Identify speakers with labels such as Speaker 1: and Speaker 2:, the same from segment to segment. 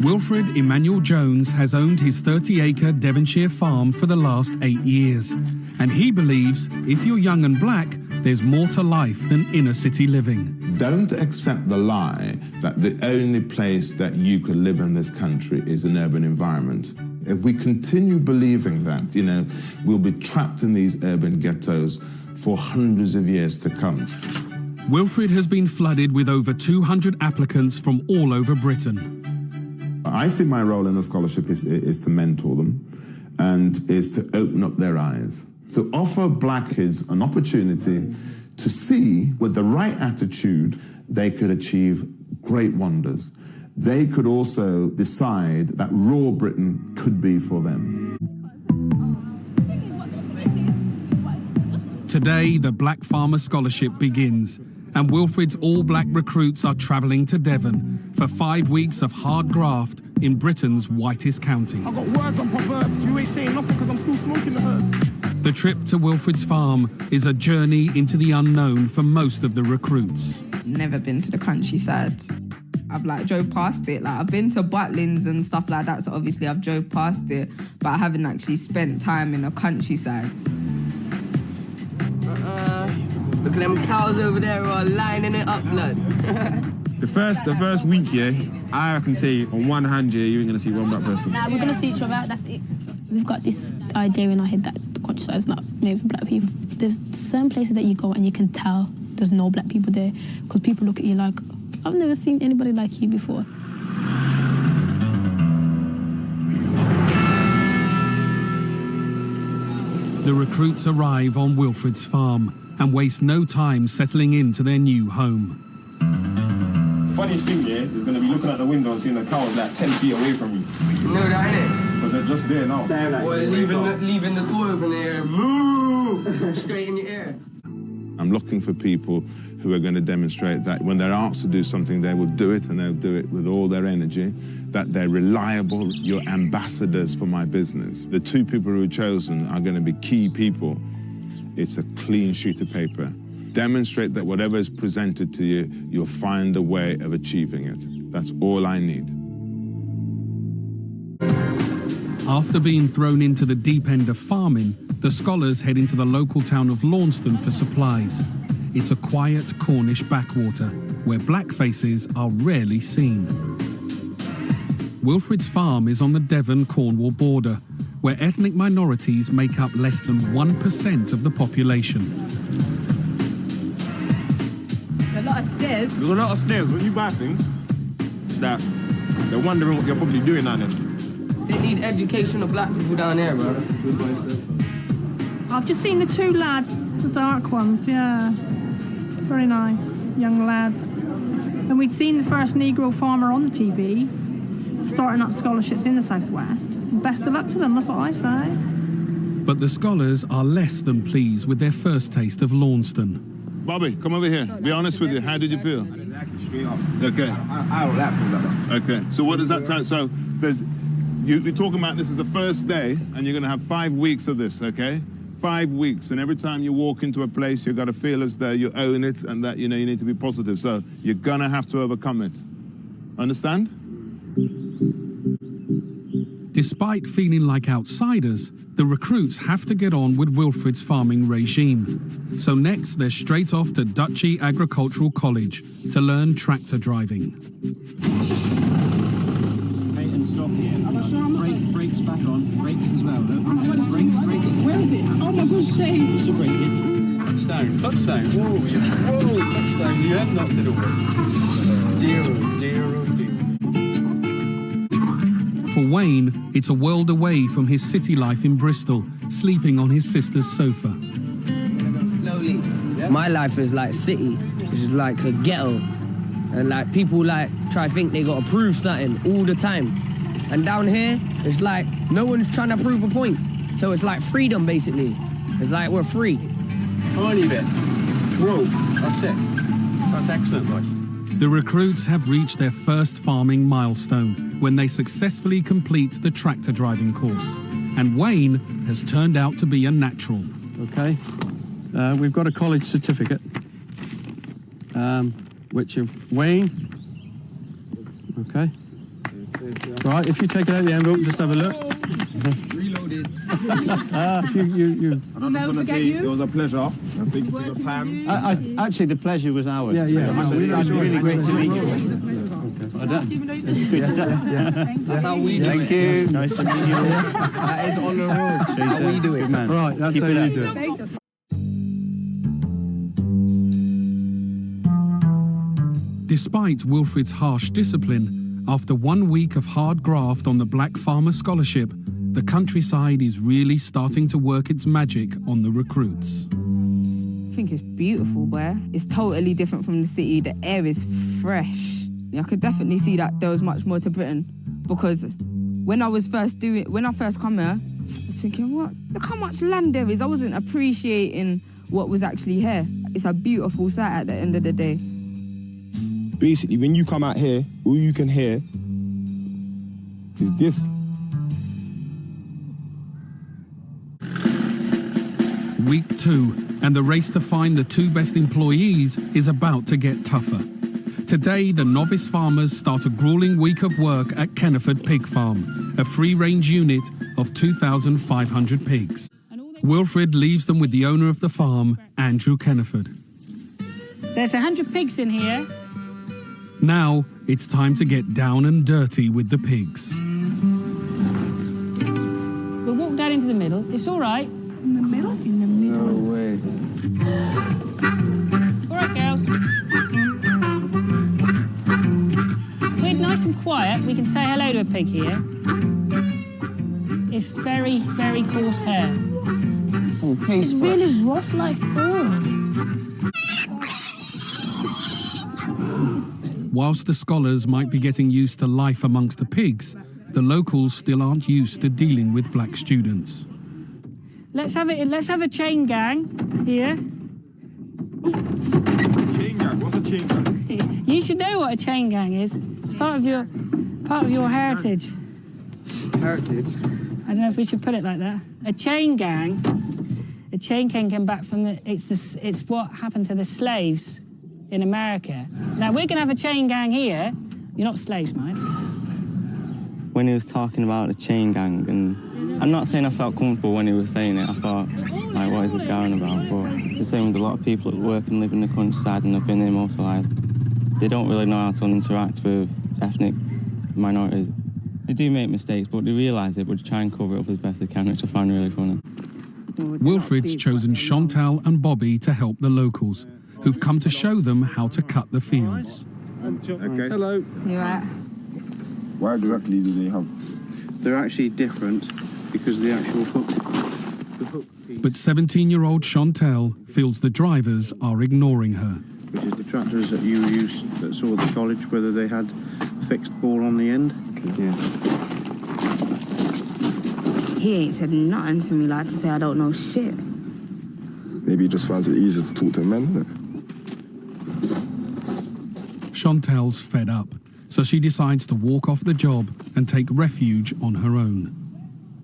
Speaker 1: Wilfred Emmanuel-Jones has owned his 30-acre Devonshire farm for the last 8 years. And he believes if you're young and black, there's more to life than inner-city living.
Speaker 2: Don't accept the lie that the only place that you could live in this country is an urban environment. If we continue believing that, we'll be trapped in these urban ghettos for hundreds of years to come.
Speaker 1: Wilfred has been flooded with over 200 applicants from all over Britain.
Speaker 2: I see my role in the scholarship is to mentor them and is to open up their eyes, to offer black kids an opportunity to see with the right attitude they could achieve great wonders. They could also decide that raw Britain could be for them.
Speaker 1: Today, the Black Farmer Scholarship begins, and Wilfred's all-black recruits are travelling to Devon for 5 weeks of hard graft in Britain's whitest county.
Speaker 3: I've got words on Proverbs, you ain't saying nothing because I'm still smoking the herbs.
Speaker 1: The trip to Wilfred's farm is a journey into the unknown for most of the recruits.
Speaker 4: Never been to the countryside. I've drove past it. I've been to Butlins and stuff like that, so obviously I've drove past it, but I haven't actually spent time in the countryside.
Speaker 5: Look at them cows over there who are lining it up, blood.
Speaker 3: The first week, yeah, I can say on one hand, yeah, you ain't gonna see one black person.
Speaker 6: Nah, we're gonna see each other, that's it. We've got this idea in our head that the countryside is not made for black people. There's certain places that you go and you can tell there's no black people there because people look at you like, I've never seen anybody like you before.
Speaker 1: The recruits arrive on Wilfred's farm and waste no time settling into their new home.
Speaker 3: The funniest thing, yeah, is gonna be looking out the window and seeing the cows 10 feet away from you.
Speaker 5: You know that, innit?
Speaker 3: Because they're just there now.
Speaker 5: Boy, leaving the door open there, moo! Straight in your ear.
Speaker 2: I'm looking for people who are going to demonstrate that when they're asked to do something, they will do it, and they'll do it with all their energy, that they're reliable, you're ambassadors for my business. The two people who are chosen are going to be key people. It's a clean sheet of paper. Demonstrate that whatever is presented to you, you'll find a way of achieving it. That's all I need.
Speaker 1: After being thrown into the deep end of farming, the scholars head into the local town of Launceston for supplies. It's a quiet Cornish backwater where black faces are rarely seen. Wilfred's farm is on the Devon-Cornwall border, where ethnic minorities make up less than 1% of the population.
Speaker 4: There's a lot of stairs.
Speaker 3: There's a lot of stairs. When you buy things, it's that they're wondering what you're probably doing down there.
Speaker 5: They need education of black people down there, bro.
Speaker 7: I've just seen the two lads, the dark ones, yeah. Very nice, young lads. And we'd seen the first Negro farmer on the TV, starting up scholarships in the Southwest. Best of luck to them, that's what I say.
Speaker 1: But the scholars are less than pleased with their first taste of Launceston.
Speaker 2: Bobby, come over here. Be honest with you. How did you feel? Okay.
Speaker 8: I don't like it.
Speaker 2: Okay. So what does that tell? So you're talking about this is the first day, and you're going to have 5 weeks of this, okay? 5 weeks, and every time you walk into a place, you've got to feel as though you own it and that, you need to be positive. So you're going to have to overcome it. Understand?
Speaker 1: Despite feeling like outsiders, the recruits have to get on with Wilfred's farming regime. So next, they're straight off to Duchy Agricultural College to learn tractor driving.
Speaker 9: And stop here. Brakes back on. Brakes as well. Brakes.
Speaker 10: Where is it? Oh my gosh, Shane.
Speaker 9: It's a brake it.
Speaker 8: Touchdown. Whoa, touchdown. You have knocked it over. Dear.
Speaker 1: For Wayne, it's a world away from his city life in Bristol, sleeping on his sister's sofa.
Speaker 5: Slowly. My life is like city. It's just like a ghetto. And people try to think they got to prove something all the time. And down here, it's like no one's trying to prove a point. So it's like freedom, basically. It's like we're free.
Speaker 8: Tiny bit. Whoa, that's it. That's excellent, boy.
Speaker 1: The recruits have reached their first farming milestone when they successfully complete the tractor driving course. And Wayne has turned out to be a natural.
Speaker 9: Okay. We've got a college certificate, which of Wayne. Okay. Right, if you take it out of the envelope, just have a look.
Speaker 8: Reloaded.
Speaker 9: You.
Speaker 3: And I just want to say it was a pleasure. And thank you for your time.
Speaker 9: Actually, the pleasure was ours.
Speaker 3: Yeah.
Speaker 9: It's really great to meet you. Well done. Good stuff.
Speaker 8: That's how we do it.
Speaker 9: Thank you. Nice to meet you.
Speaker 8: That is on the road. How we do it.
Speaker 9: Good man. Right, that's how you do it.
Speaker 1: Despite Wilfred's harsh discipline, after 1 week of hard graft on the Black Farmer Scholarship, the countryside is really starting to work its magic on the recruits.
Speaker 4: I think it's beautiful, boy. It's totally different from the city. The air is fresh. I could definitely see that there was much more to Britain, because when I first come here, I was thinking, what? Look how much land there is. I wasn't appreciating what was actually here. It's a beautiful sight at the end of the day.
Speaker 3: Basically, when you come out here, all you can hear is this.
Speaker 1: Week 2, and the race to find the 2 best employees is about to get tougher. Today, the novice farmers start a grueling week of work at Kenneford Pig Farm, a free-range unit of 2,500 pigs. Wilfred leaves them with the owner of the farm, Andrew Kenneford.
Speaker 11: There's 100 pigs in here.
Speaker 1: Now, it's time to get down and dirty with the pigs.
Speaker 11: We'll walk down into the middle. It's all right.
Speaker 7: In the middle? In the middle.
Speaker 8: No way.
Speaker 11: All right, girls. If we're nice and quiet, we can say hello to a pig here. It's very, very coarse hair.
Speaker 7: It's really rough, like, oh.
Speaker 1: Whilst the scholars might be getting used to life amongst the pigs, the locals still aren't used to dealing with black students.
Speaker 11: Let's have a chain gang here.
Speaker 3: Chain gang? What's a chain gang?
Speaker 11: You should know what a chain gang is. It's part of your heritage.
Speaker 8: Heritage?
Speaker 11: I don't know if we should put it like that. A chain gang came back from it's what happened to the slaves in America. Now we're gonna have a chain gang here. You're not slaves, mate.
Speaker 12: When he was talking about a chain gang, and I'm not saying I felt comfortable when he was saying it, I thought, like, what is this going about? But it's the same with a lot of people that work and live in the countryside and have been here most of their lives. They don't really know how to interact with ethnic minorities. They do make mistakes, but they realise it, but they try and cover it up as best they can, which I find really funny.
Speaker 1: Wilfred's chosen Chantal and Bobby to help the locals, who've come to show them how to cut the fields.
Speaker 3: Okay.
Speaker 8: Hello.
Speaker 4: You right?
Speaker 3: Why exactly do they have?
Speaker 9: They're actually different because of the actual hook.
Speaker 1: But 17-year-old Chantal feels the drivers are ignoring her.
Speaker 9: Which is the tractors that you used that saw the college, whether they had a fixed ball on the end.
Speaker 3: Yeah.
Speaker 4: He ain't said nothing to me like to say I don't know shit.
Speaker 3: Maybe he just finds it easier to talk to men, isn't it?
Speaker 1: Chantal's fed up, so she decides to walk off the job and take refuge on her own.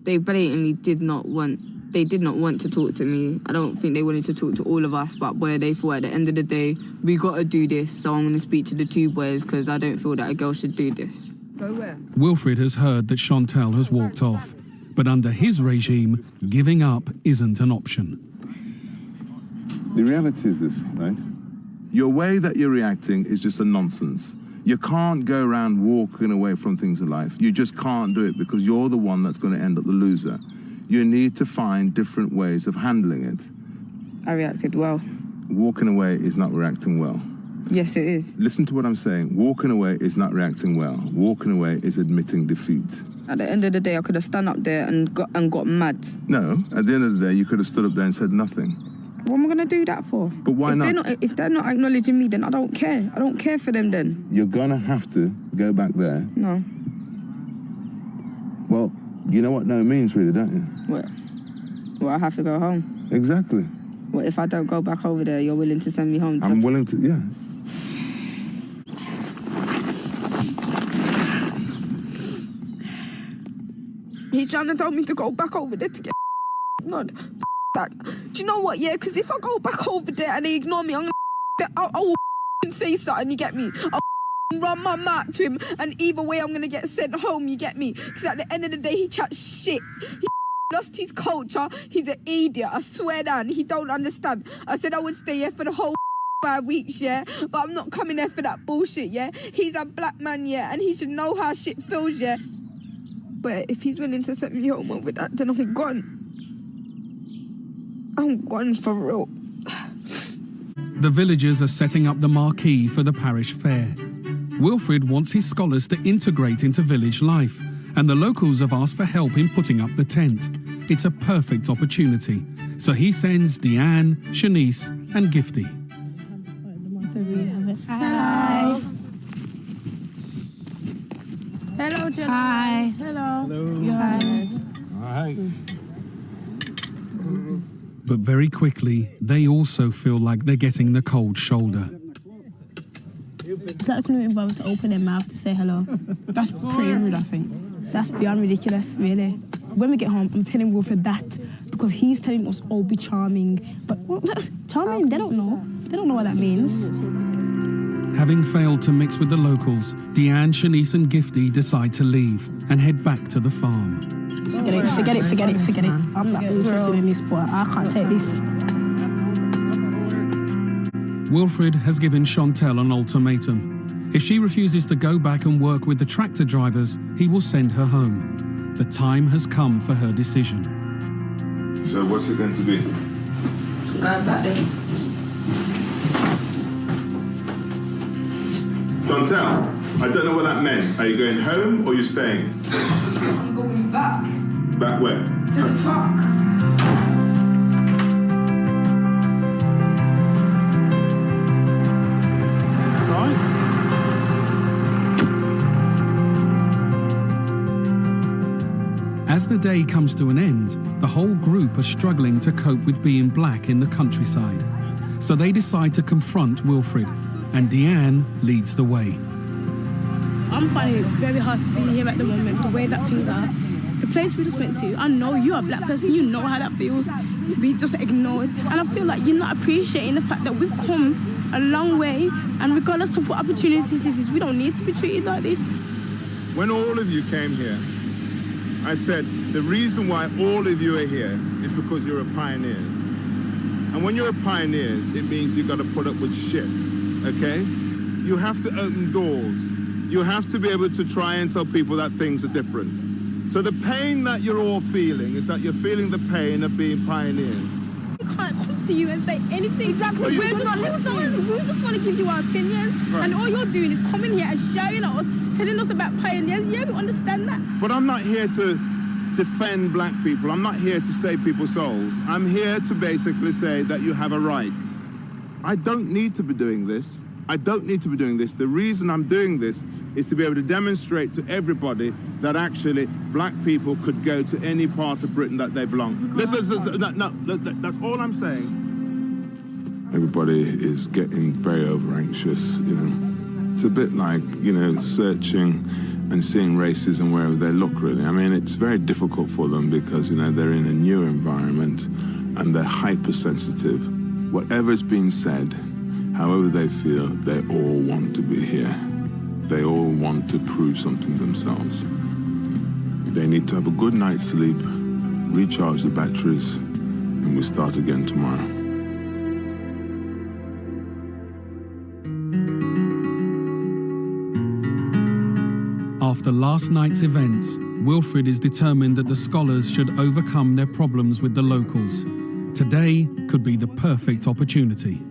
Speaker 4: They blatantly did not want to talk to me. I don't think they wanted to talk to all of us, but boy, they thought at the end of the day, we got to do this, so I'm going to speak to the 2 boys because I don't feel that a girl should do this. Go where?
Speaker 1: Wilfred has heard that Chantal has walked off, but under his regime, giving up isn't an option.
Speaker 2: The reality is this, right? Your way that you're reacting is just a nonsense. You can't go around walking away from things in life. You just can't do it because you're the one that's going to end up the loser. You need to find different ways of handling it.
Speaker 4: I reacted well.
Speaker 2: Walking away is not reacting well.
Speaker 4: Yes, it is.
Speaker 2: Listen to what I'm saying. Walking away is not reacting well. Walking away is admitting defeat.
Speaker 4: At the end of the day, I could have stand up there and got mad.
Speaker 2: No, at the end of the day, you could have stood up there and said nothing.
Speaker 4: What am I going to do that for?
Speaker 2: But why not?
Speaker 4: If they're not acknowledging me, then I don't care. I don't care for them then.
Speaker 2: You're going to have to go back there.
Speaker 4: No.
Speaker 2: Well, you know what no means really, don't you?
Speaker 4: What? Well, I have to go home.
Speaker 2: Exactly.
Speaker 4: What if I don't go back over there, you're willing to send me home?
Speaker 2: I'm willing to, yeah.
Speaker 4: He's trying to tell me to go back over there to get nod. That. Do you know what, yeah? Because if I go back over there and they ignore me, I'll say something, you get me? I'll run my mouth to him, and either way I'm gonna get sent home, you get me? Because at the end of the day, he chats shit. He lost his culture. He's an idiot. I swear down. He don't understand. I said I would stay here for the whole 5 weeks, yeah? But I'm not coming there for that bullshit, yeah? He's a black man, yeah? And he should know how shit feels, yeah? But if he's willing to send me home over that, then I'm gone. I'm gone for real.
Speaker 1: The villagers are setting up the marquee for the parish fair. Wilfred wants his scholars to integrate into village life, and the locals have asked for help in putting up the tent. It's a perfect opportunity, so he sends Deanne, Shanice and Gifty.
Speaker 6: Hi.
Speaker 4: Hello, Jenna.
Speaker 6: Hi.
Speaker 4: Hello.
Speaker 6: Hello. Hi.
Speaker 8: Hi.
Speaker 1: But very quickly, they also feel like they're getting the cold shoulder.
Speaker 6: It's like couldn't even bother to open their mouth to say hello.
Speaker 10: That's pretty rude, I think.
Speaker 6: That's beyond ridiculous, really. When we get home, I'm telling Wilfred that because he's telling us, oh, be charming. But charming, they don't know. They don't know what that means.
Speaker 1: Having failed to mix with the locals, Deanne, Shanice and Gifty decide to leave and head back to the farm.
Speaker 6: Forget it. I'm not interested in this, boy. I can't take this.
Speaker 1: Wilfred has given Chantel an ultimatum. If she refuses to go back and work with the tractor drivers, he will send her home. The time has come for her decision.
Speaker 2: So what's it going to be?
Speaker 4: Going back there.
Speaker 2: Chantel, I don't know what that meant. Are you going home or are you staying?
Speaker 4: I'm going back.
Speaker 2: Back where?
Speaker 4: To the truck.
Speaker 1: As the day comes to an end, the whole group are struggling to cope with being black in the countryside. So they decide to confront Wilfred, and Deanne leads the way.
Speaker 6: I'm finding it very hard to be here at the moment, the way that things are. The place we just went to, I know you're a black person, you know how that feels to be just ignored. And I feel like you're not appreciating the fact that we've come a long way, and regardless of what opportunities this is, we don't need to be treated like this.
Speaker 2: When all of you came here, I said, the reason why all of you are here is because you're pioneers. And when you're pioneers, it means you've got to put up with shit, okay? You have to open doors. You have to be able to try and tell people that things are different. So the pain that you're all feeling is that you're feeling the pain of being pioneers.
Speaker 6: We can't come to you and say anything. Exactly. We just want to give you our opinions. Right. And all you're doing is coming here and shouting at us, telling us about pioneers. Yeah, we understand that.
Speaker 2: But I'm not here to defend black people. I'm not here to save people's souls. I'm here to basically say that you have a right. I don't need to be doing this. I don't need to be doing this. The reason I'm doing this is to be able to demonstrate to everybody that actually black people could go to any part of Britain that they belong. Listen, no, that's all I'm saying. Everybody is getting very over anxious, you know. It's a bit like, you know, searching and seeing racism wherever they look, really. I mean, it's very difficult for them because, you know, they're in a new environment and they're hypersensitive. Whatever's been said, however they feel, they all want to be here. They all want to prove something themselves. They need to have a good night's sleep, recharge the batteries, and we start again tomorrow.
Speaker 1: After last night's events, Wilfred is determined that the scholars should overcome their problems with the locals. Today could be the perfect opportunity.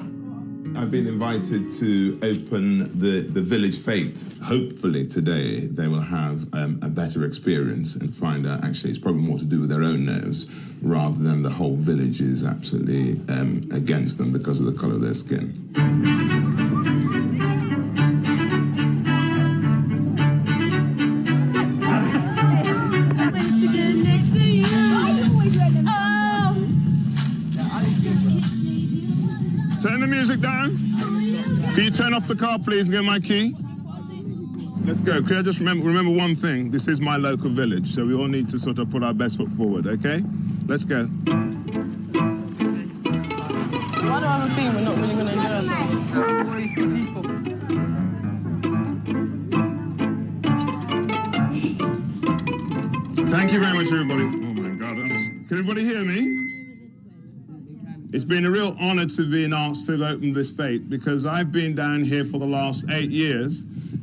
Speaker 2: I've been invited to open the village fete. Hopefully today they will have a better experience and find out actually it's probably more to do with their own nerves rather than the whole village is absolutely against them because of the colour of their skin. Turn the music down. Can you turn off the car, please, and get my key? Let's go. Can I just remember one thing? This is my local village, so we all need to sort of put our best foot forward, okay? Let's go.
Speaker 10: Why do I have a feeling we're not really going to enjoy ourselves?
Speaker 2: you very much, everybody. Oh, my God. Can everybody hear me? It's been a real honor to be asked to open this fete because I've been down here for the last 8 years,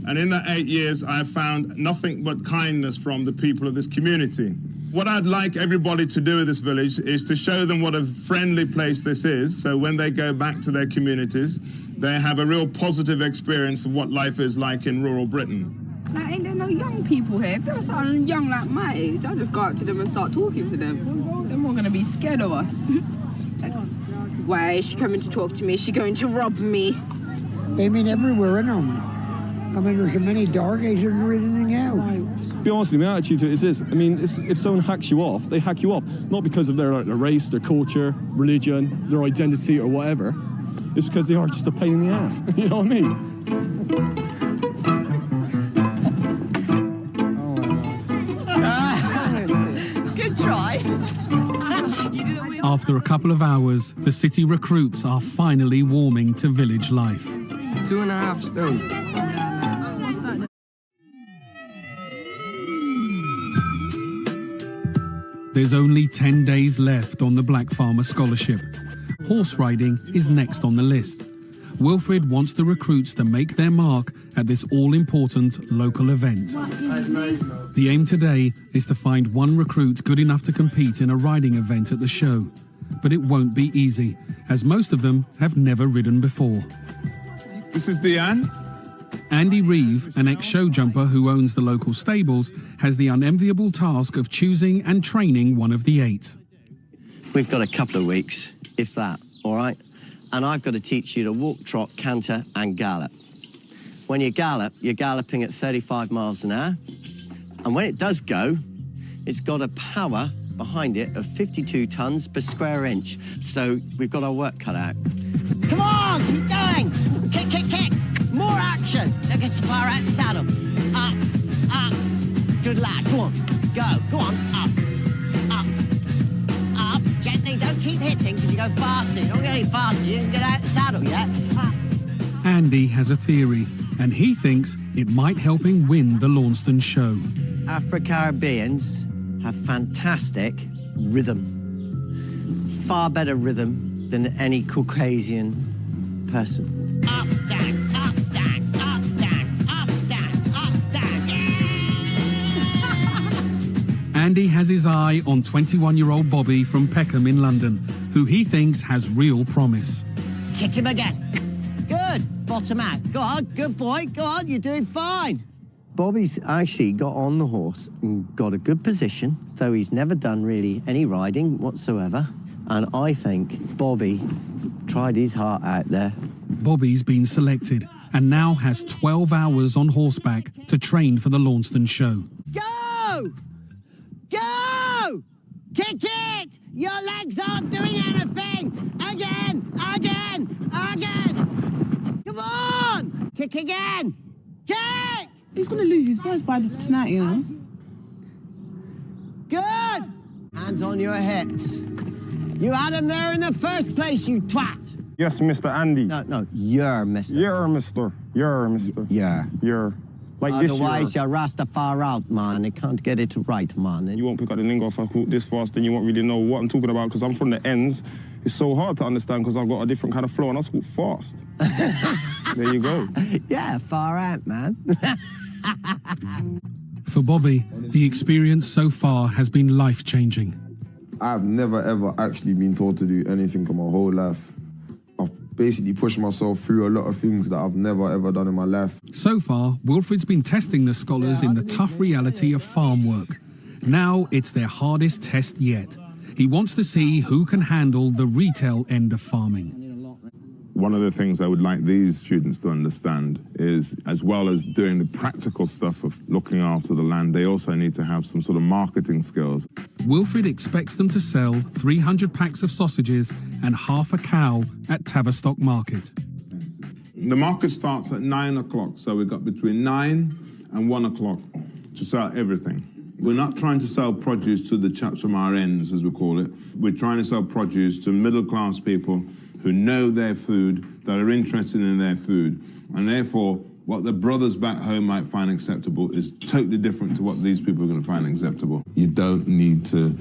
Speaker 2: and in that 8 years, I've found nothing but kindness from the people of this community. What I'd like everybody to do in this village is to show them what a friendly place this is, so when they go back to their communities, they have a real positive experience of what life is like in rural Britain.
Speaker 4: Now, ain't there no young people here? If there was someone young like my age, I'd just go up to them and start talking to them. They're more going to be scared of us.
Speaker 13: Why is she coming to talk to me? Is she going to rob me?
Speaker 14: They mean everywhere in them. I mean, there's so many dark ages and everything else.
Speaker 3: To be honest with you, my attitude to it is this. I mean, if someone hacks you off, they hack you off. Not because of their race, their culture, religion, their identity or whatever. It's because they are just a pain in the ass. You know what I mean?
Speaker 13: Good try.
Speaker 1: After a couple of hours, the city recruits are finally warming to village life.
Speaker 5: 2.5 stone.
Speaker 1: There's only 10 days left on the Black Farmer Scholarship. Horse riding is next on the list. Wilfred wants the recruits to make their mark at this all-important local event. The aim today is to find one recruit good enough to compete in a riding event at the show. But it won't be easy, as most of them have never ridden before.
Speaker 2: This is Deanne.
Speaker 1: Andy Reeve, an ex-show jumper who owns the local stables, has the unenviable task of choosing and training one of the 8.
Speaker 15: We've got a couple of weeks, if that, all right? And I've got to teach you to walk, trot, canter, and gallop. When you gallop, you're galloping at 35 miles an hour. And when it does go, it's got a power behind it of 52 tons per square inch. So we've got our work cut out. Come on, keep going. Kick, kick, kick. More action. Look as far out the saddle. Up, up. Good lad. Go on. Go on. Up, up, up. Gently. Don't keep hitting because you go faster. You don't get any faster. You can get out the saddle yet. Up.
Speaker 1: Andy has a theory, and he thinks it might help him win the Launceston show.
Speaker 15: Afro-Caribbeans have fantastic rhythm. Far better rhythm than any Caucasian person. Up, down, up, down, up, down, up, down, up, down. Yeah!
Speaker 1: Andy has his eye on 21-year-old Bobby from Peckham in London, who he thinks has real promise.
Speaker 15: Kick him again. Good. Bottom out. Go on, good boy. Go on, you're doing fine. Bobby's actually got on the horse and got a good position, though he's never done really any riding whatsoever. And I think Bobby tried his heart out there.
Speaker 1: Bobby's been selected and now has 12 hours on horseback to train for the Launceston show.
Speaker 15: Go! Go! Kick it! Your legs aren't doing anything! Again! Again! Again! Come on! Kick again! Kick!
Speaker 10: He's going to lose his voice by tonight, you know.
Speaker 15: Good! Hands on your hips. You had him there in the first place, you twat!
Speaker 3: Yes, Mr. Andy.
Speaker 15: No, you're Mr.
Speaker 3: You're Mr. You're Mr.
Speaker 15: Yeah.
Speaker 3: You're. Like this year.
Speaker 15: Otherwise, you're Rastafari out, man. You can't get it right, man.
Speaker 3: You won't pick up the lingo if I talk this fast, then you won't really know what I'm talking about, because I'm from the ends. It's so hard to understand because I've got a different kind of flow and I talk fast. There you go.
Speaker 15: Yeah, far out, man.
Speaker 1: For Bobby, the experience so far has been life-changing.
Speaker 16: I've never, ever actually been told to do anything in my whole life. I've basically pushed myself through a lot of things that I've never, ever done in my life.
Speaker 1: So far, Wilfred's been testing the scholars in the tough reality of farm work. Now it's their hardest test yet. He wants to see who can handle the retail end of farming.
Speaker 2: One of the things I would like these students to understand is, as well as doing the practical stuff of looking after the land, they also need to have some sort of marketing skills.
Speaker 1: Wilfred expects them to sell 300 packs of sausages and half a cow at Tavistock Market.
Speaker 2: The market starts at 9 o'clock, so we've got between 9 and 1 o'clock to sell everything. We're not trying to sell produce to the chaps from our ends, as we call it. We're trying to sell produce to middle-class people who know their food, that are interested in their food. And therefore, What the brothers back home might find acceptable is totally different to what these people are going to find acceptable. You don't need to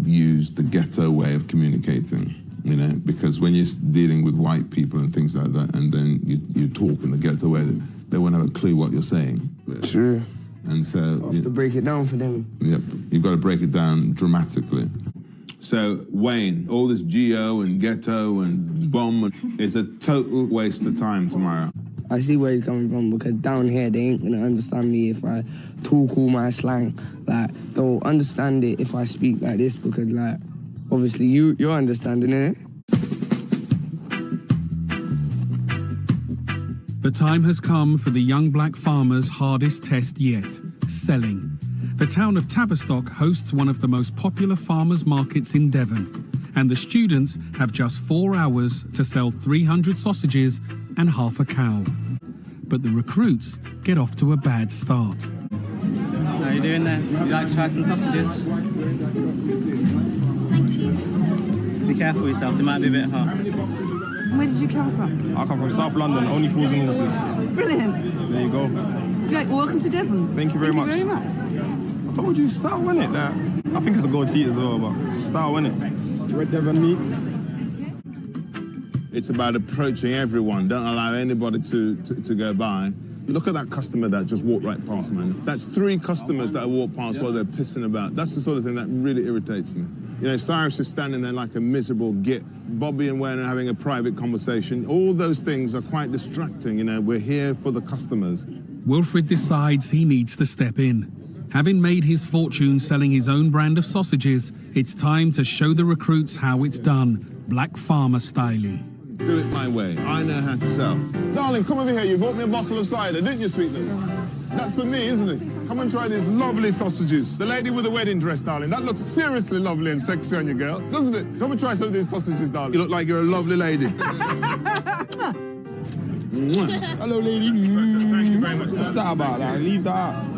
Speaker 2: use the ghetto way of communicating, you know, because when you're dealing with white people and things like that, and then you talk in the ghetto way, they won't have a clue what you're saying.
Speaker 5: True.
Speaker 2: And so...
Speaker 5: You have to break it down for them.
Speaker 2: Yep, you've got to break it down dramatically. So, Wayne, all this geo and ghetto and bomb is a total waste of time tomorrow.
Speaker 5: I see where he's coming from, because down here they ain't gonna understand me if I talk all my slang. Like, they'll understand it if I speak like this, because, like, obviously you're understanding it.
Speaker 1: The time has come for the young black farmer's hardest test yet, selling. The town of Tavistock hosts one of the most popular farmers' markets in Devon, and the students have just 4 hours to sell 300 sausages and half a cow. But the recruits get off to a bad start.
Speaker 17: How are you doing there? Would you like to try some sausages? Be careful of yourself, they might be a bit hot.
Speaker 18: Where did you come from?
Speaker 3: I come from South London, only fools and horses.
Speaker 18: Brilliant.
Speaker 3: There you go.
Speaker 18: Like, welcome to Devon.
Speaker 3: Thank you very much.
Speaker 18: Thank you very much.
Speaker 3: I told you, style, innit? That. I think it's the goatee as well, but style, innit? Red Devon meat.
Speaker 2: It's about approaching everyone. Don't allow anybody to go by. Look at that customer that just walked right past, man. That's 3 customers that walk past while they're pissing about. That's the sort of thing that really irritates me. You know, Cyrus is standing there like a miserable git. Bobby and Wayne are having a private conversation. All those things are quite distracting, you know. We're here for the customers.
Speaker 1: Wilfred decides he needs to step in. Having made his fortune selling his own brand of sausages, it's time to show the recruits how it's done, black farmer style.
Speaker 2: Do it my way. I know how to sell. Darling, come over here. You bought me a bottle of cider, didn't you, sweetness? That's for me, isn't it? Come and try these lovely sausages. The lady with the wedding dress, darling. That looks seriously lovely and sexy on you, girl, doesn't it? Come and try some of these sausages, darling. You look like you're a lovely lady.
Speaker 3: Hello, lady.
Speaker 2: Thank you very much.
Speaker 3: What's that about? Like, leave that out.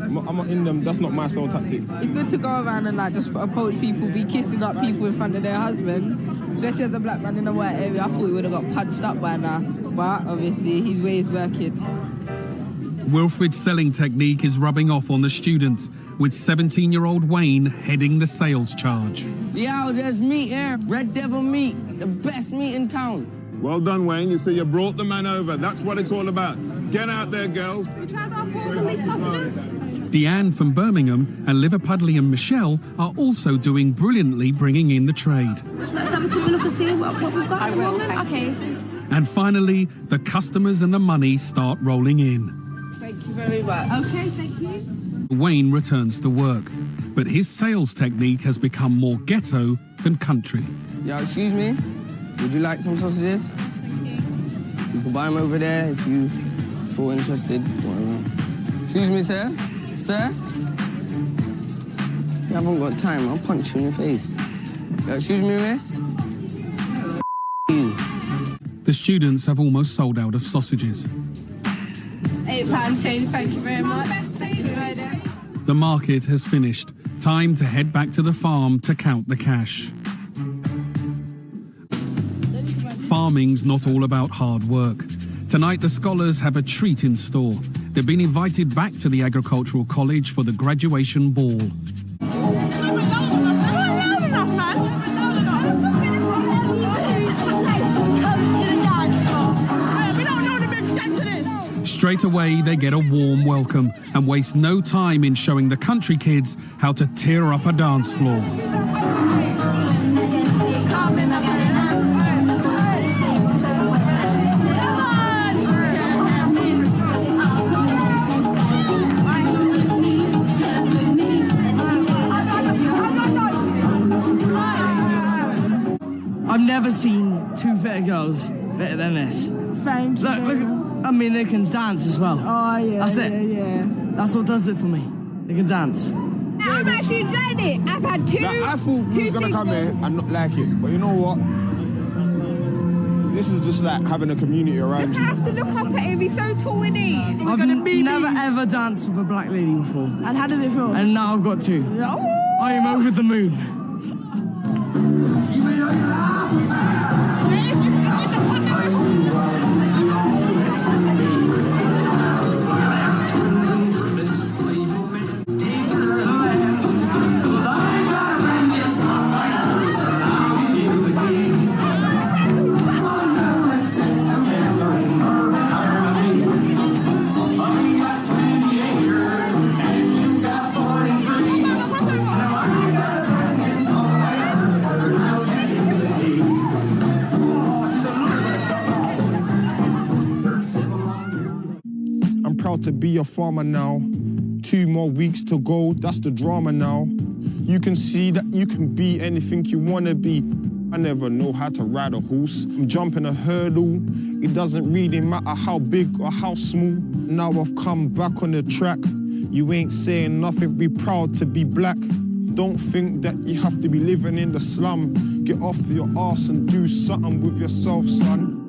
Speaker 3: I'm not in them. That's not my sole tactic.
Speaker 4: It's good to go around and like just approach people, be kissing up people in front of their husbands, especially as a black man in a white area. I thought he would have got punched up by now, but obviously his way is working.
Speaker 1: Wilfred's selling technique is rubbing off on the students, with 17-year-old Wayne heading the sales charge.
Speaker 5: Yo, there's meat here. Red Devil meat, the best meat in town.
Speaker 2: Well done, Wayne. You see, you brought the man over. That's what it's all about. Get out there, girls.
Speaker 18: You tried our pork and meat sausages?
Speaker 1: Deanne from Birmingham and Liverpudlian Michelle are also doing brilliantly, bringing in the trade.
Speaker 18: Let's have a quick look and see what we've got at the moment. Okay.
Speaker 1: And finally, the customers and the money start rolling in.
Speaker 4: Thank you very much.
Speaker 18: Okay, thank you.
Speaker 1: Wayne returns to work, but his sales technique has become more ghetto than country.
Speaker 5: Yo, excuse me? Would you like some sausages? Thank you. You can buy them over there if you feel interested. Whatever. Excuse me, sir? Sir? You haven't got time. I'll punch you in your face. Yo, excuse me, miss? You.
Speaker 1: The students have almost sold out of sausages.
Speaker 4: £8 change, thank you very much.
Speaker 1: The market has finished. Time to head back to the farm to count the cash. Farming's not all about hard work. Tonight, the scholars have a treat in store. They've been invited back to the Agricultural College for the graduation ball. Straight away, they get a warm welcome and waste no time in showing the country kids how to tear up a dance floor.
Speaker 5: I've never seen 2 fitter girls fitter than this.
Speaker 18: Thank you.
Speaker 5: Look, I mean, they can dance as well.
Speaker 18: Oh, yeah.
Speaker 5: That's it.
Speaker 18: Yeah.
Speaker 5: That's what does it for me. They can dance.
Speaker 13: I'm actually enjoying it. I've had 2.
Speaker 16: I thought we was gonna come here and not like it, but you know what? This is just like having a community around you.
Speaker 13: You have to look up at him. He's so tall, isn't he?
Speaker 5: I've never ever danced with a black lady before.
Speaker 18: And how does it feel?
Speaker 5: And now I've got 2.
Speaker 18: Oh.
Speaker 5: I am over the moon.
Speaker 19: proud to be a farmer now. 2 more weeks to go, that's the drama now. You can see that you can be anything you wanna be. I never know how to ride a horse. I'm jumping a hurdle. It doesn't really matter how big or how small. Now I've come back on the track. You ain't saying nothing, be proud to be black. Don't think that you have to be living in the slum. Get off your arse and do something with yourself, son.